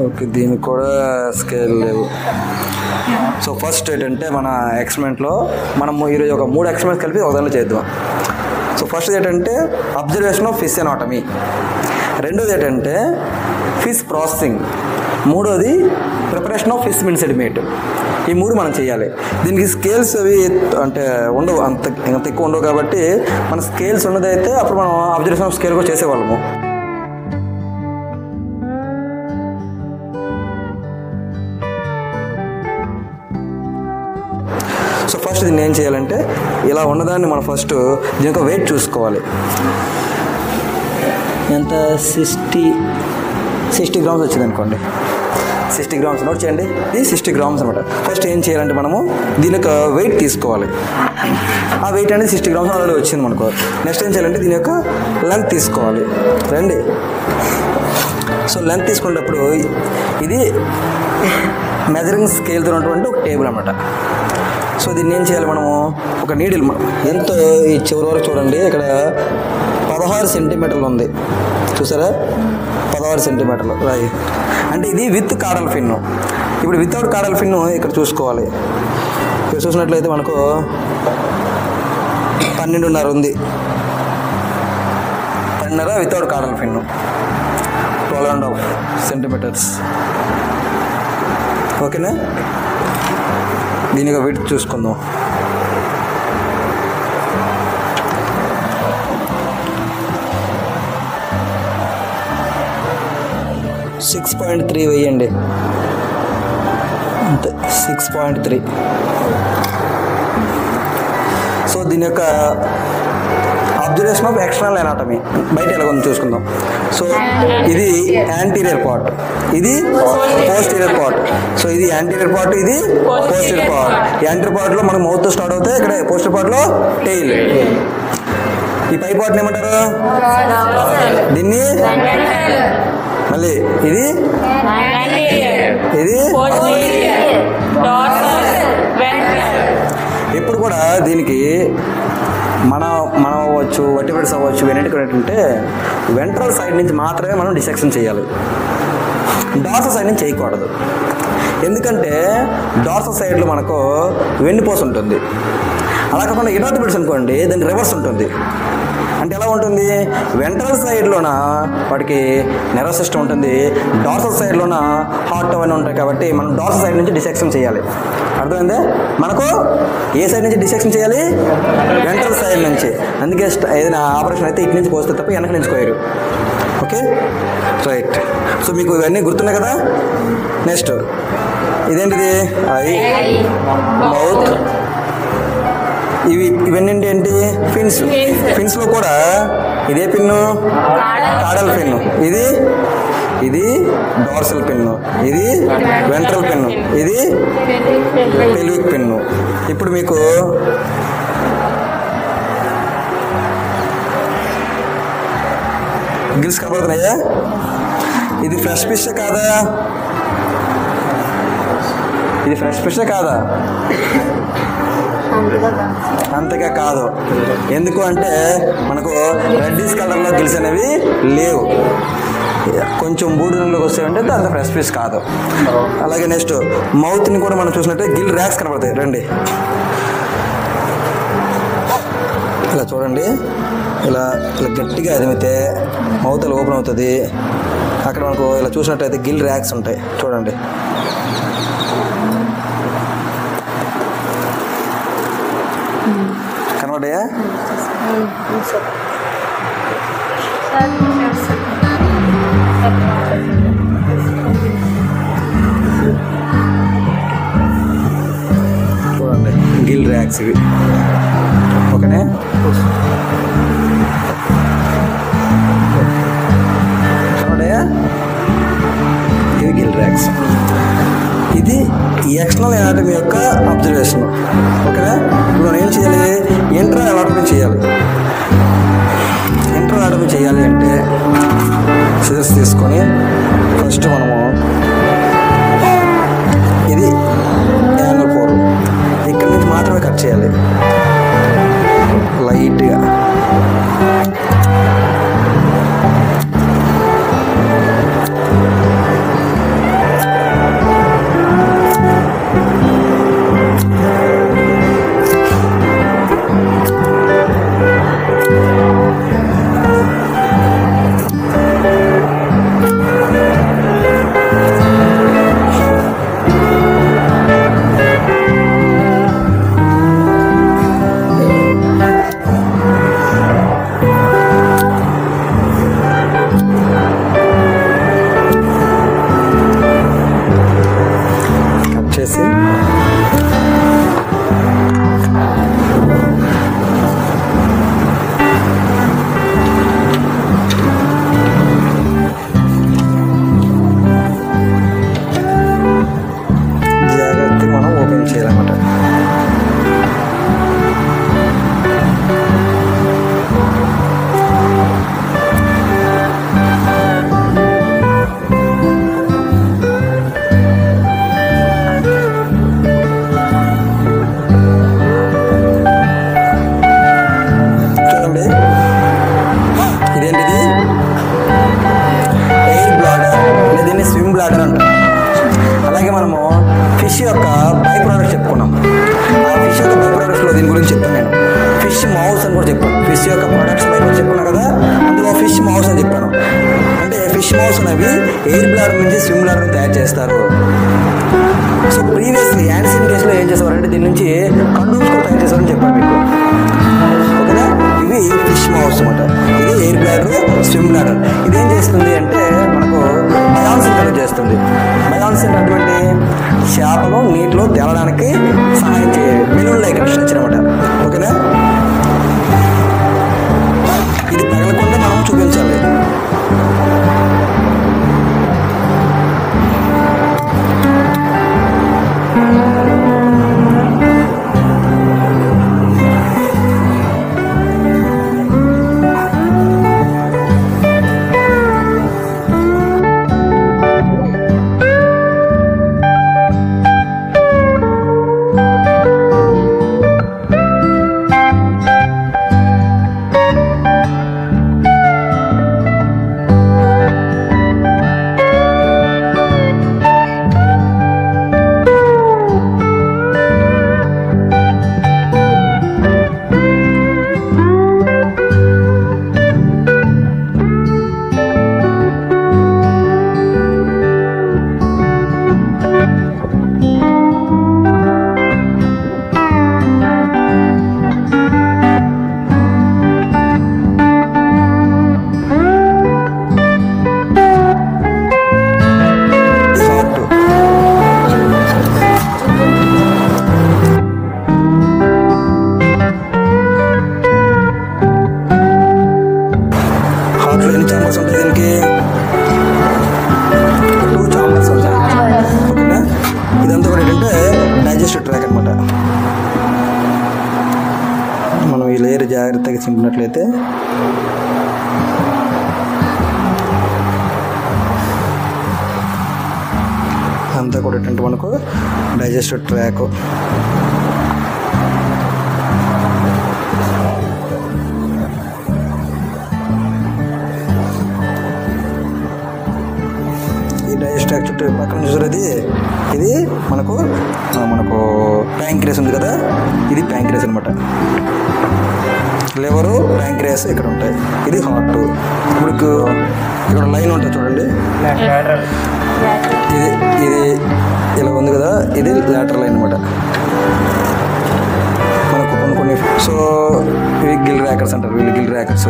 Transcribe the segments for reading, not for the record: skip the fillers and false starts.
Okay, దీనికి కూడా scale లేవు. సో ఫస్ట్ ఏంటంటే మన ఎక్స్పెరిమెంట్లో మనము ఈరోజు ఒక 3 ఎక్స్పెరిమెంట్స్ కలిపి ఒక దాంట్లో చేద్దాం. సో ఫస్ట్ ఏంటంటే అబ్జర్వేషన్ ఆఫ్ ఫిష్ ఎనాటమీ, రెండోది ఏంటంటే ఫిష్ ప్రాసెసింగ్, మూడోది ప్రిపరేషన్ ఆఫ్ ఫిష్ మీన్ సెడిమేట్. ఈ 3 మనం చేయాలి. దీనికి స్కేల్స్ అవి అంటే ఉండవు, అంత ఎక్కువ ఉండవు. కాబట్టి మన స్కేల్స్ ఉన్నదైతే అప్పుడు మనం అబ్జర్వేషన్ ఆఫ్ స్కేల్ కూడా చేసేవాళ్ళము. సో ఫస్ట్ దీన్ని ఏం చేయాలంటే ఇలా ఉన్నదాన్ని మనం ఫస్ట్ దీని యొక్క వెయిట్ చూసుకోవాలి. ఎంత 60 గ్రామ్స్ వచ్చింది అనుకోండి. 60 గ్రామ్స్ నోట్ చేయండి, ఇది 60 గ్రామ్స్ అనమాట. ఫస్ట్ ఏం చేయాలంటే మనము దీని యొక్క వెయిట్ తీసుకోవాలి. ఆ వెయిట్ అనేది 60 గ్రామ్స్ ఆల్రెడీ వచ్చింది మనకు. నెక్స్ట్ ఏం చేయాలంటే దీని యొక్క లెంత్ తీసుకోవాలి. రండి, సో లెంత్ తీసుకునేటప్పుడు ఇది మెజరింగ్ స్కేల్తో ఉన్నటువంటి ఒక టేబుల్ అనమాట. సో దీన్ని ఏం చేయాలి మనము, ఒక నీడిల్ ఎంతో ఈ చివరి వరకు చూడండి, ఇక్కడ 16 సెంటీమీటర్లు ఉంది, చూసారా? 16 సెంటీమీటర్లు రాయి. అంటే ఇది విత్ కాడల్ ఫిన్ను. ఇప్పుడు వితౌట్ కాడల్ ఫిన్ను ఇక్కడ చూసుకోవాలి. ఇక్కడ చూసినట్లయితే మనకు 12.5 ఉంది. 12.5 వితౌట్ కాడల్ ఫిన్ను, 12.5 సెంటీమీటర్స్. ఓకేనా? దీనిగా విడ్త్ చూసుకుందాం. 6.3 వేయండి, అంతే 6.3. సో దీని యొక్క అబ్జర్వేషన్ ఆఫ్ ఎక్స్టర్నల్ ఎనాటమీ బయట ఎలా కొంచెం చూసుకుందాం. సో ఇది యాంటీరియర్ పార్ట్, ఇది పోస్టీరియర్ పార్ట్. సో ఇది యాంటీరియర్ పార్ట్, ఇది పోస్టీరియర్ పార్ట్. యాంటీరియర్ పార్ట్లో మనకు మౌత్ స్టార్ట్ అవుతాయి, ఇక్కడ పోస్టీరియర్ పార్ట్లో టెయిల్. ఈ పై పార్ట్ని ఏమంటారు? దీన్ని మళ్ళీ ఇది ఇప్పుడు కూడా దీనికి మనం అవ్వచ్చు, వర్టిబ్రేట్స్ అవ్వచ్చు, వెనటికి ఏంటంటే వెంట్రల్ సైడ్ నుంచి మాత్రమే మనం డిసెక్షన్ చేయాలి, డార్సల్ సైడ్ నుంచి చేయకూడదు. ఎందుకంటే డార్సల్ సైడ్లో మనకు వెన్నుపూస ఉంటుంది. అలా కాకుండా ఇనార్టిబ్రేట్స్ అనుకోండి, దానికి రివర్స్ ఉంటుంది. అంటే ఎలా ఉంటుంది? వెంట్రల్ సైడ్లోన వాటికి నర్వస్ సిస్టమ్ ఉంటుంది, డార్సల్ సైడ్లోన హార్ట్ అవన్నీ ఉంటాయి. కాబట్టి మనం డార్సల్ సైడ్ నుంచి డిసెక్షన్ చేయాలి. అర్థమైందే? మనకు ఏ సైడ్ నుంచి డిసెక్షన్ చేయాలి? వెంట్రల్ సైడ్ నుంచి. అందుకే ఏదైనా ఆపరేషన్ అయితే ఇటు నుంచి కోస్తే తప్ప వెనక నుంచి కోయరు. Okay, right. సో మీకు ఇవన్నీ గుర్తున్నాయి కదా? నెక్స్ట్ ఇదేంటిది? I, mouth. ఇవన్నీ ఏంటి? ఫిన్స్. ఫిన్స్లో కూడా ఇదే పిన్ను, కాడల్ పిన్ను. ఇది డార్సల్ పిన్ను, ఇది వెంట్రల్ పిన్ను, ఇది పెల్విక్ పిన్ను. ఇప్పుడు మీకు గిల్స్ కనబడుతున్నాయా? ఇది ఫ్రెష్ ఫిష్ కాదా? ఇది ఫ్రెష్ ఫిష్ కాదా? అంతగా కాదు. ఎందుకు అంటే మనకు రెడ్డిష్ కలర్లో గిల్స్ అనేవి లేవు, కొంచెం బూడి రంగులోకి వస్తాయంటే అంత ఫ్రెష్ ఫిష్ కాదు. అలాగే నెక్స్ట్ మౌత్ని కూడా మనం చూసినట్టే గిల్ ర్యాక్స్ కనబడతాయి. రండి, ఇలా చూడండి. ఇలా గట్టిగా అదిమితే మౌత్ ఇలా ఓపెన్ అవుతుంది. అక్కడ మనకు ఇలా చూసినట్టయితే గిల్ ర్యాక్స్ ఉంటాయి, చూడండి. కనబడ్డాయా? చూడండి, గిల్ ర్యాక్స్ ఇవి. ఓకేనే? కనబడ్డాయా? ఇవి గిల్ ర్యాక్స్. ఇది ఎక్స్టర్నల్ ఎనాటమీ యొక్క అబ్జర్వేషన్. ఓకేనా? ఇప్పుడు మనం ఏం చేయాలి? ఇంటర్నల్ ఎనాటమీ చేయాలి. ఇంటర్నల్ ఎనాటమీ చేయాలి అంటే సిజర్స్ తీసుకొని ఫస్ట్ మనము ఇది యాంగిల్ 4 ఇక్కడ నుంచి మాత్రమే కట్ చేయాలి లైట్గా. మౌస్ అని కూడా చెప్పాను. ఫిష్ యొక్క ప్రొడక్ట్స్ కూడా చెప్పుకున్నా కదా, అందులో ఫిష్ మౌస్ అని చెప్పాను. అంటే ఫిష్ మౌస్ అనేవి ఎయిర్ బ్లాడర్ నుంచి స్విమ్ బ్లాడర్ తయారు చేస్తారు. సో ప్రీవియస్లీ యాన్సియన్ డేస్లో ఏం చేసేవారంటే దీని నుంచి కండోమ్స్ కూడా తయారు చేస్తారని చెప్పాను మీకు. ఓకేనా, ఇవి ఫిష్ మౌస్ అనమాట. ఇది ఎయిర్ బ్లాడర్, స్విమ్ బ్లాడర్. ఇదేం చేస్తుంది అంటే మనకు బయాన్సీ కండక్ట్ చేస్తుంది. బయాన్సీ అటువంటి చేపలు నీటిలో తేలడానికి సహాయం చేయాలి. బెలూన్ లైక్ స్ట్రక్చర్ అనమాట. ఓకేనా, ఇది తగలకుండా మనం చూపించాలి. మనం ఈ లేయర్ జాగ్రత్తగా చింపినట్లయితే అంతా కూడా ఏంటంటే మనకు డైజెస్టివ్ ట్రాక్. ఈ డైజెస్టివ్ ట్రాక్ చుట్టూ పక్కన చూసారు, ఇది మనకు ప్యాంక్రియాస్ ఉంది కదా, ఇది ప్యాంక్రియాస్ అనమాట. లివరు, ప్యాంక్రియాస్ ఇక్కడ ఉంటాయి. ఇది హార్ట్. ఇప్పుడు ఇక్కడ లైన్ ఉంటుంది చూడండి, ఇది ఇలా ఉంది కదా, ఇది లాటరల్ లైన్ అనమాట. మనకు కొన్ని సో ఇవి గిల్ ర్యాకర్స్ అంటారు, వీళ్ళు గిల్ ర్యాకర్స్.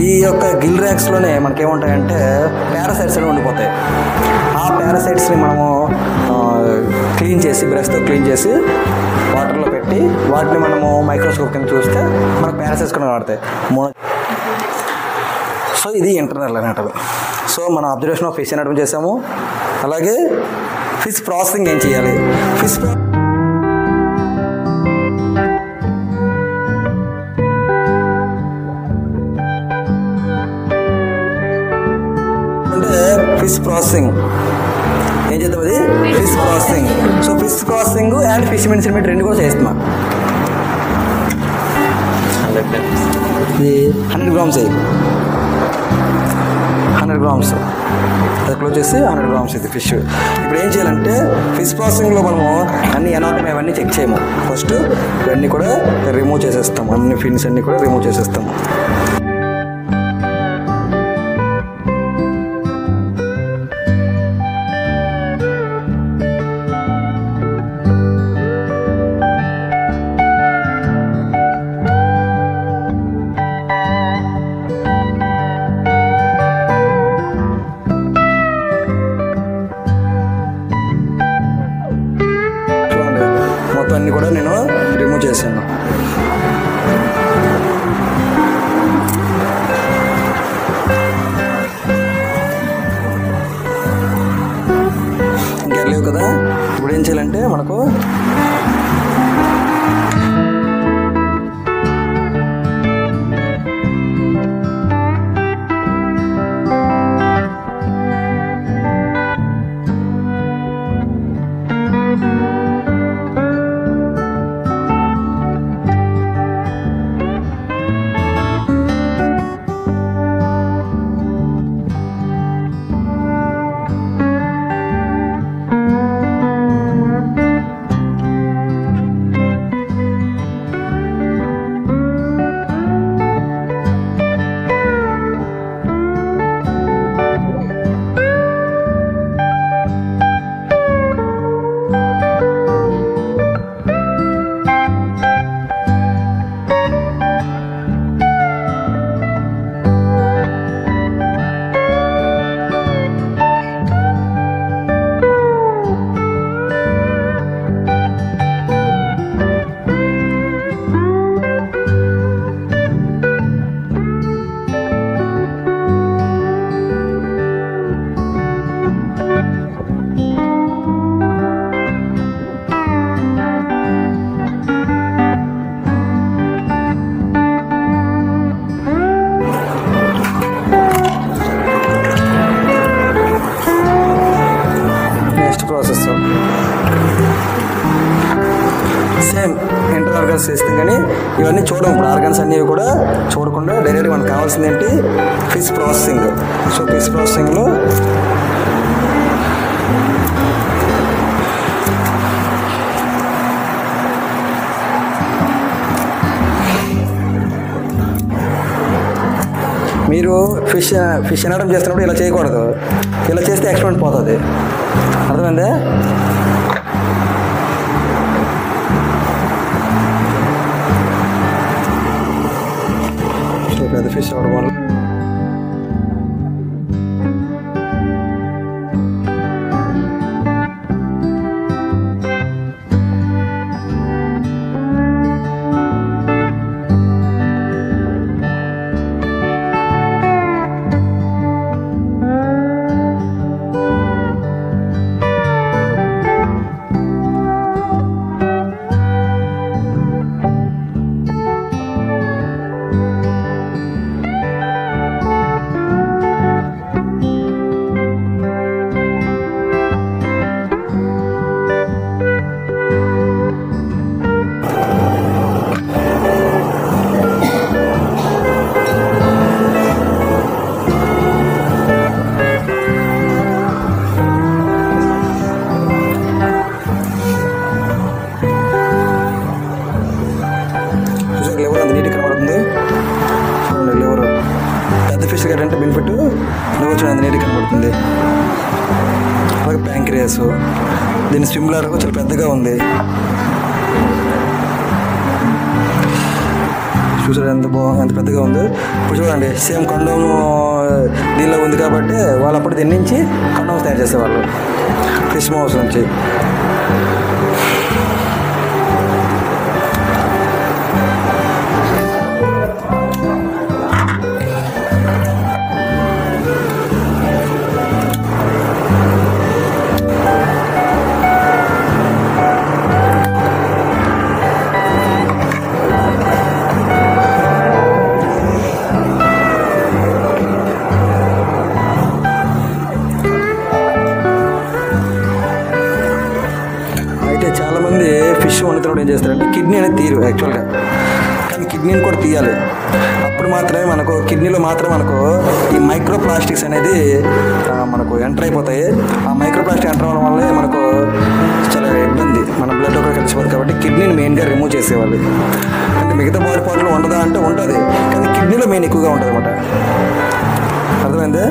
ఈ యొక్క గిల్ ర్యాక్స్లోనే మనకేముంటాయంటే పారాసైట్స్ అనేవి ఉండిపోతాయి. ఆ పారాసైట్స్ని మనము క్లీన్ చేసి, బ్రష్తో క్లీన్ చేసి వాటర్లో పెట్టి వాటిని మనము మైక్రోస్కోప్ కింద చూస్తే మనకు పారాసైట్స్ కూడా కనబడతాయి. సో ఇది ఇంటర్నల్ అనాటమీ. సో మనం అబ్జర్వేషన్ ఆఫ్ ఫిష్ అనాటమీ చేసాము. అలాగే ఫిష్ ప్రాసెసింగ్ ఏం చేయాలి, ఫిష్ అంటే ఫిష్ ప్రాసెసింగ్ ఏం చేద్దాం, అది fish processing. So fish processing and fish medicine రెండు కూడా చేస్తున్నాం. 100 grams 100 grams అది క్లోజ్ చేసి 100 grams ఇది ఫిష్. ఇప్పుడు ఏం చేయాలంటే ఫిష్ ప్రాసెసింగ్లో మనము అన్ని ఎనాటమీ అవన్నీ చెక్ చేయము. ఫస్ట్ ఇవన్నీ కూడా రిమూవ్ చేసేస్తాము, అన్ని ఫిన్స్ అన్నీ కూడా రిమూవ్ చేసేస్తాము. అన్నీ కూడా నేను రిమూవ్ చేశాను. ఇంకా లేవు కదా, ఇప్పుడు ఏం చేయాలంటే మనకు ఇంటర్ ఆర్గాన్స్ చేస్తాం, కానీ ఇవన్నీ చూడము. ఇప్పుడు ఆర్గాన్స్ అన్నీ కూడా చూడకుండా డైరెక్ట్గా మనకు కావాల్సింది ఏంటి, ఫిష్ ప్రాసెసింగ్. సో ఫిష్ ప్రాసెసింగ్లో మీరు ఫిష్ అనడం చేస్తున్నప్పుడు ఇలా చేయకూడదు. ఇలా చేస్తే ఎక్స్పెరిమెంట్ పోతుంది. అర్థమైందే? పెద్ద ఫిష్ అవడం వల్ల లివర్ అంత నీట్గా కనబడుతుంది. చూడండి లివర్ పెద్ద ఫిష్ ఏంటంటే బెనిఫిట్, లివర్ చూడండి అంత నీట్గా కనబడుతుంది. అలాగే ప్యాంక్రియాస్, దీని స్విమ్లర్ చాలా పెద్దగా ఉంది. చూసాడు ఎంత పెద్దగా ఉంది. ఇప్పుడు చూడండి సేమ్ కండోమ్ దీనిలో ఉంది కాబట్టి వాళ్ళు అప్పుడు దీని నుంచి కండోమ్స్ తయారు చేసేవాళ్ళు ఫిష్ మౌస్ నుంచి. చాలామంది ఫిష్ వండుతున్నప్పుడు ఏం చేస్తారంటే కిడ్నీ అనేది తీరు యాక్చువల్గా, కానీ కిడ్నీని కూడా తీయాలి. అప్పుడు మాత్రమే మనకు కిడ్నీలో మాత్రమే మనకు ఈ మైక్రో ప్లాస్టిక్స్ అనేది మనకు ఎంటర్ అయిపోతాయి. ఆ మైక్రో ప్లాస్టిక్ ఎంటర్ అవ్వడం వల్లే మనకు చాలా ఇబ్బంది, మన బ్లడ్ కూడా కలిసిపోతుంది. కాబట్టి కిడ్నీని మెయిన్గా రిమూవ్ చేసేవాళ్ళు. అంటే మిగతా బాడీ పార్ట్లో ఉండదా అంటే ఉంటుంది, కానీ కిడ్నీలో మెయిన్ ఎక్కువగా ఉంటుంది అన్నమాట. అర్థమైందే?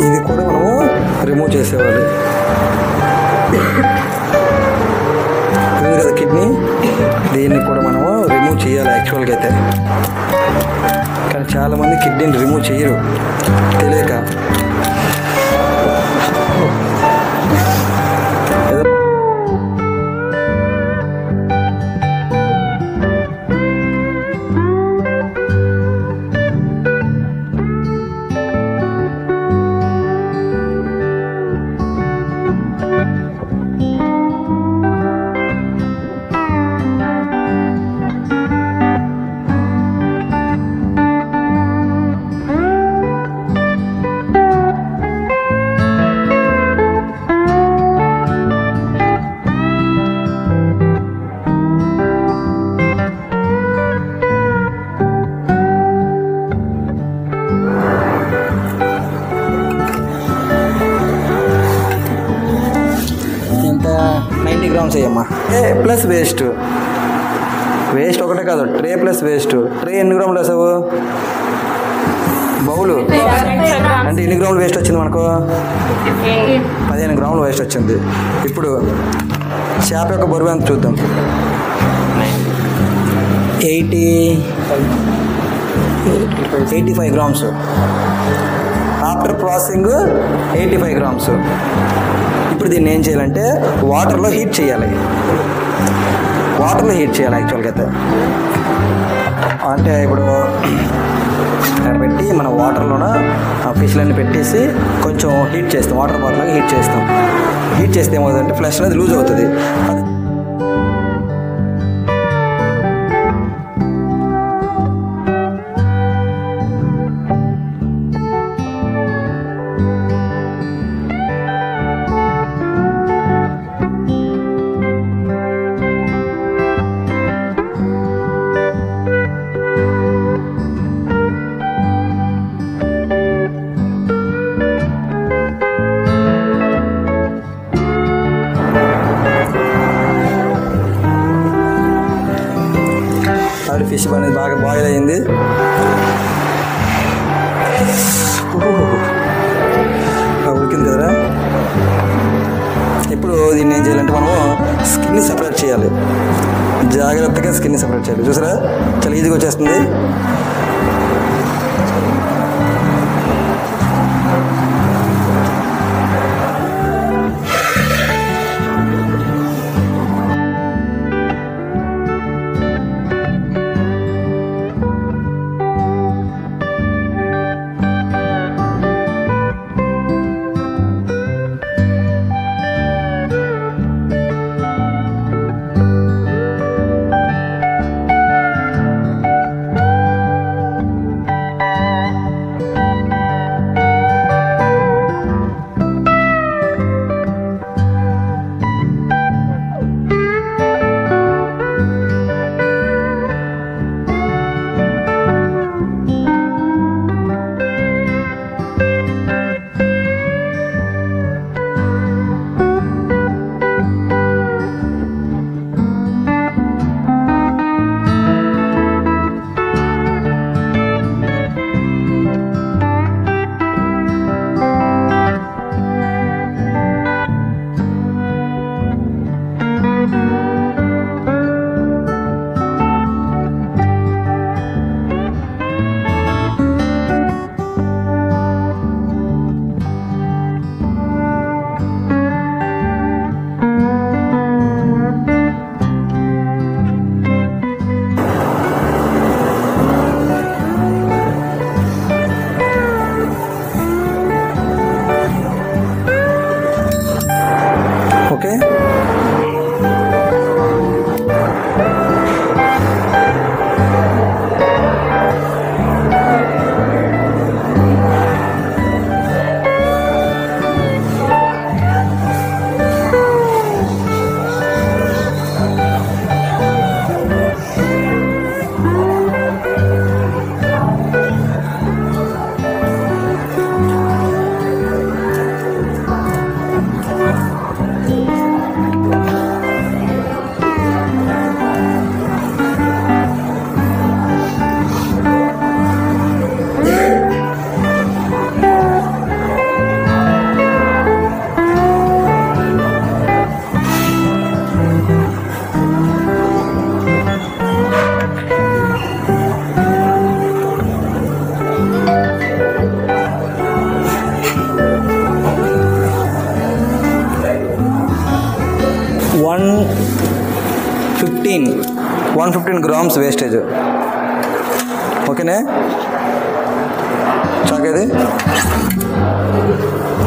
ఇది కూడా మనము రిమూవ్ చేసేవాళ్ళు. ఉంది కదా కిడ్నీ, దీన్ని కూడా మనము రిమూవ్ చేయాలి యాక్చువల్గా అయితే. కానీ చాలామంది కిడ్నీని రిమూవ్ చేయరు తెలియక. ఎంత 90 grams అయ్యమ్మా. ప్లస్ వేస్ట్ ఒకటే కాదు, ట్రే ప్లస్ వేస్ట్. ట్రే ఎన్ని గ్రాములు వేసావు? బౌలు అంటే ఎన్ని గ్రాములు వేస్ట్ వచ్చింది మనకు? 15 గ్రాములు వేస్ట్ వచ్చింది. ఇప్పుడు చేప యొక్క బరువు ఎంత చూద్దాం. 85 grams. After processing 85 grams. ఇప్పుడు దీన్ని ఏం చేయాలంటే వాటర్లో హీట్ చేయాలి. యాక్చువల్గా అయితే అంటే ఇప్పుడు అక్కడ పెట్టి మన వాటర్లోన ఆ ఫిష్లన్నీ పెట్టేసి కొంచెం హీట్ చేస్తాం, వాటర్ బాటిల్గా హీట్ చేస్తాం. హీట్ చేస్తే ఏమవుతుందంటే ఫ్లెష్ అనేది లూజ్ అవుతుంది. ఫిష్ అనేది బాగా బాయిల్ అయింది. ఉడికింది కదరా. ఇప్పుడు దీన్ని ఏం చేయాలంటే మనము స్కిన్ని సపరేట్ చేయాలి. జాగ్రత్తగా స్కిన్ని సపరేట్ చేయాలి. చూసారా చాలా ఈజీగా వచ్చేస్తుంది. Okay, one 115 grams wastage. ఓకేనే చాకేది.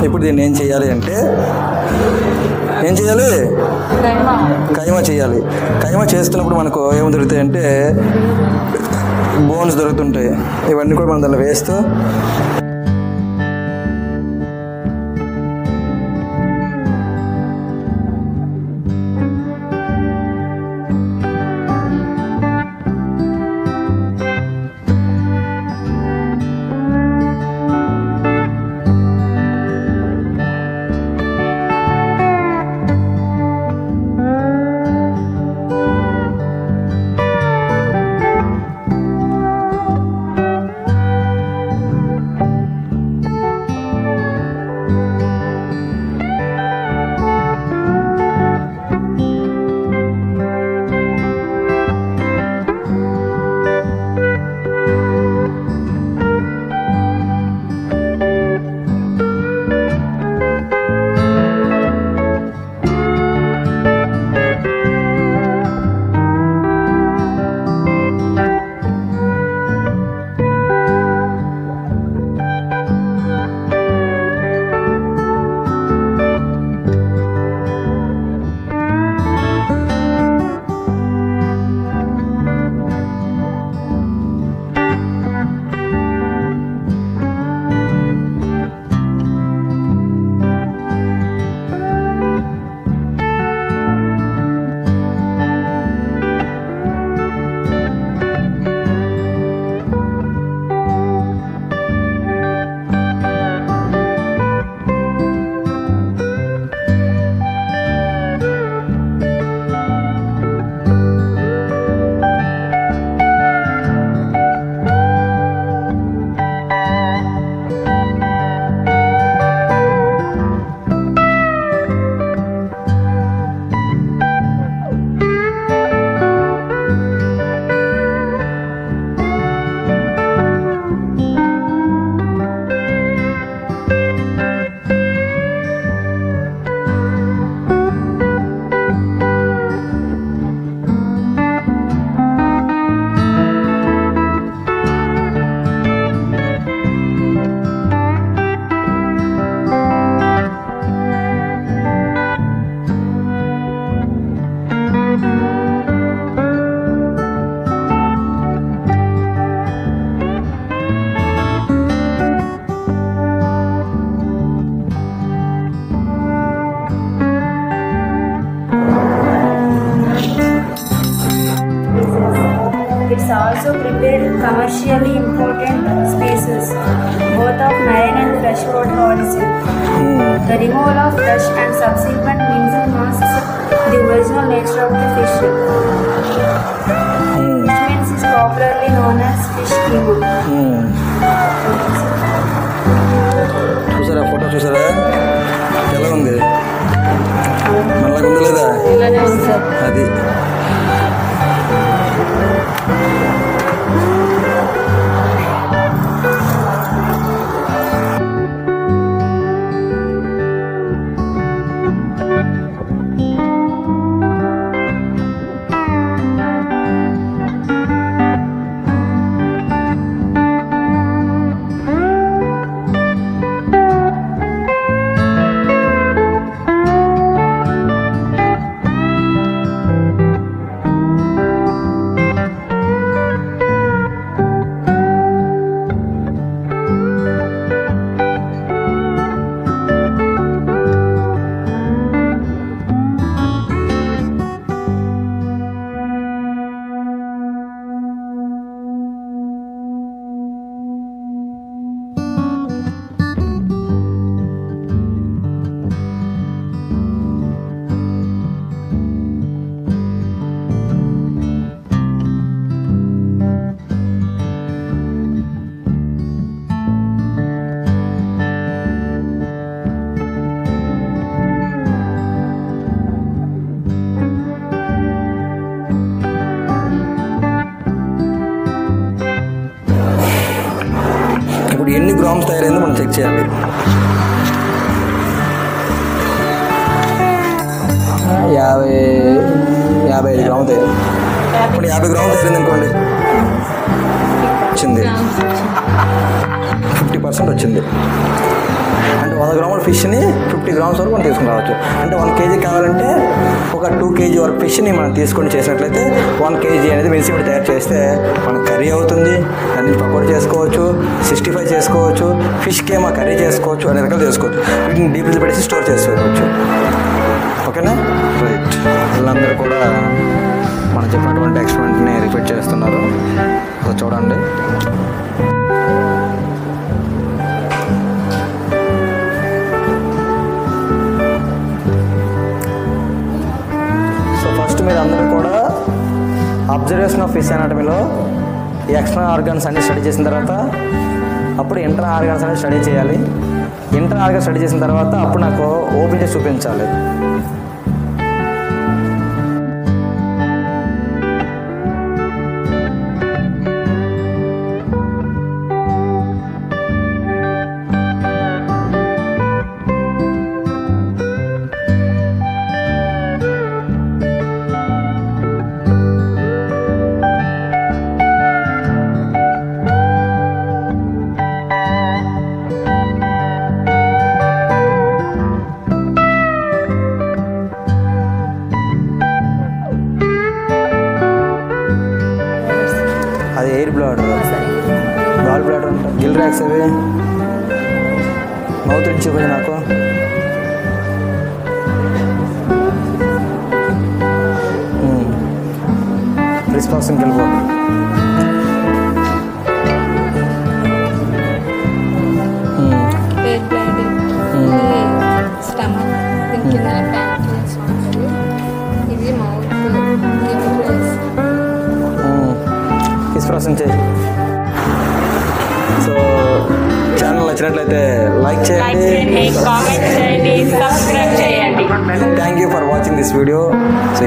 ఇప్పుడు దీన్ని ఏం చేయాలి అంటే కైమా చేయాలి. కైమా చేస్తున్నప్పుడు మనకు ఏమి దొరుకుతాయి అంటే బోన్స్ దొరుకుతుంటాయి. ఇవన్నీ కూడా మనం దాంట్లో వేస్తూ commercially important species, both of marine and freshwater origin. The removal of flesh and subsequent mixing masks the original nature of the fish. Fish means is popularly known as fish kima. చూసారా photo చూసారా ఎలా ఉంది మనలాగా ఉందా లేదా అది ఎన్ని grams తయారైందో మనం చెక్ చేయాలి. 55 గ్రాములు తయారు. ఇప్పుడు 50 గ్రాములు తయారైంది అనుకోండి, వచ్చింది 50% వచ్చింది. అంటే 100 గ్రాముల ఫిష్ని 50 గ్రామ్స్ వరకు మనం తీసుకుని రావచ్చు. అంటే 1 కేజీ కావాలంటే ఒక 2 కేజీ వరకు ఫిష్ని మనం తీసుకొని చేసినట్లయితే 1 కేజీ అనేది వెజిటబుల్ తయారు చేస్తే మనకు కర్రీ అవుతుంది. దాని నుంచి పకోడీ చేసుకోవచ్చు, 65 చేసుకోవచ్చు, ఫిష్ కేమా కర్రీ చేసుకోవచ్చు, అన్ని రకాలు చేసుకోవచ్చు. వీటిని డీప్ ఫ్రిడ్జ్ పెట్టేసి స్టోర్ చేసుకోవచ్చు. ఓకేనా, రైట్. వీళ్ళందరూ కూడా మనం చెప్పినటువంటి ఎక్స్పెరిమెంట్ని రిపీట్ చేస్తున్నారు. చూడండి. మీరు అందరూ కూడా అబ్జర్వేషన్ ఆఫ్ ఫిష్ అనాటమీలో ఈ ఎక్స్టర్నల్ ఆర్గాన్స్ అన్ని స్టడీ చేసిన తర్వాత అప్పుడు ఇంటర్నల్ ఆర్గాన్స్ అనేది స్టడీ చేయాలి. ఇంటర్నల్ ఆర్గాన్స్ స్టడీ చేసిన తర్వాత అప్పుడు నాకు ఓపెన్ చేసి చూపించాలి. అది ఎయిర్ బ్లాడర్, గాల్ బ్లాడర్ అంట, గిల్ ర్యాక్స్ అవి. మౌత్ రిచ్ చూపించి నాకు. రిస్పాన్సింగ్ వెళ్ళిపో. ప్రాసెస్ చేయి. సో ఛానల్ నచ్చినట్లయితే లైక్ చేయండి, కామెంట్ చేయండి, సబ్స్క్రైబ్ చేయండి. Thank you for watching this video. So